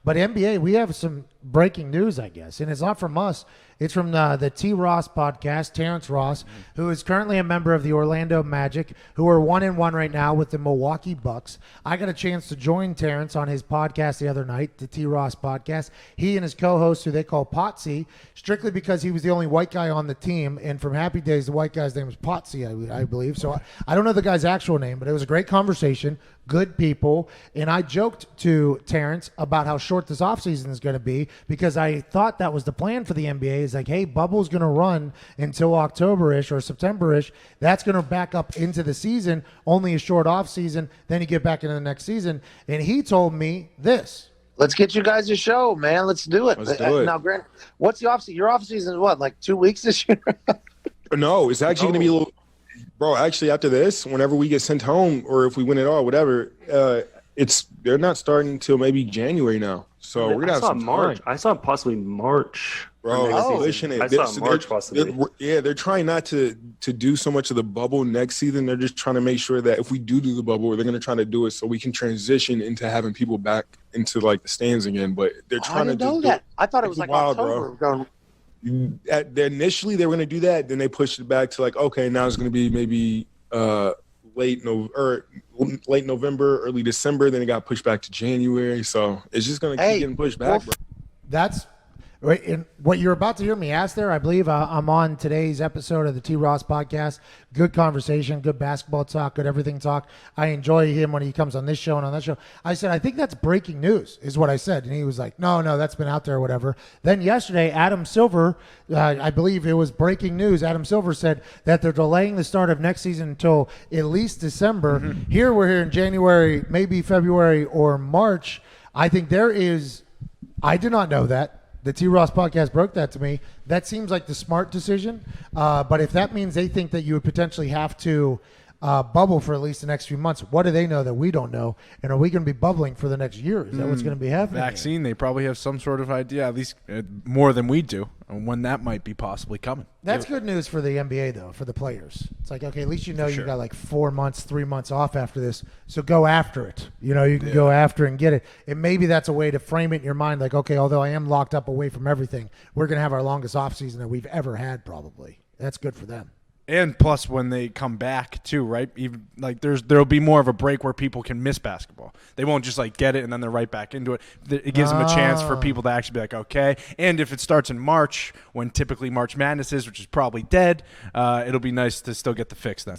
But NBA, we have some breaking news, I guess, and it's not from us. It's from the T. Ross podcast, Terrence Ross, who is currently a member of the Orlando Magic, who are 1-1 right now with the Milwaukee Bucks. I got a chance to join Terrence on his podcast the other night, the T. Ross podcast. He and his co-host, who they call Potsy, strictly because he was the only white guy on the team, and from Happy Days, the white guy's name was Potsy, I believe. So I don't know the guy's actual name, but it was a great conversation, good people, and I joked to Terrence about how short this offseason is going to be because I thought that was the plan for the NBA. Is like, hey, bubble's going to run until October-ish or September-ish. That's going to back up into the season, only a short off season. Then you get back into the next season. And he told me this. Let's get you guys a show, man. Let's do it. Let's do it. Now, Grant, what's the off season? Your off season is what, like 2 weeks this year? No, it's actually going to be a little – bro, actually after this, whenever we get sent home or if we win it all, whatever, they're not starting until maybe January now. So we're going to have some March. time. I saw possibly March. Bro, listen, I saw March possibly. They're trying not to do so much of the bubble next season. They're just trying to make sure that if we do the bubble, they're going to try to do it so we can transition into having people back into like the stands again. But they're trying I didn't know that. I thought it was like wild, October. Initially, they were going to do that. Then they pushed it back to like, okay, now it's going to be maybe late November, early December. Then it got pushed back to January. So it's just going to keep getting pushed back, bro. That's right. And what you're about to hear me ask there, I believe I'm on today's episode of the T. Ross podcast. Good conversation, good basketball talk, good everything talk. I enjoy him when he comes on this show and on that show. I said, I think that's breaking news is what I said. And he was like, no, that's been out there or whatever. Then yesterday, Adam Silver, I believe it was breaking news. Adam Silver said that they're delaying the start of next season until at least December. Mm-hmm. Here we're here in January, maybe February or March. I think there is, I did not know that. The T. Ross podcast broke that to me. That seems like the smart decision. But if that means they think that you would potentially have to bubble for at least the next few months, what do they know that we don't know? And are we going to be bubbling for the next year? Is that what's going to be happening? Vaccine, they probably have some sort of idea, at least more than we do, on when that might be possibly coming. That's good news for the NBA, though, for the players. It's like, okay, at least you know you got like 4 months, 3 months off after this, so go after it. You know, you can go after it and get it. And maybe that's a way to frame it in your mind, like, okay, although I am locked up away from everything, we're going to have our longest offseason that we've ever had probably. That's good for them. And plus, when they come back too, right? Even like there'll be more of a break where people can miss basketball. They won't just like get it and then they're right back into it. It gives them a chance for people to actually be like, okay. And if it starts in March, when typically March Madness is, which is probably dead, it'll be nice to still get the fix then.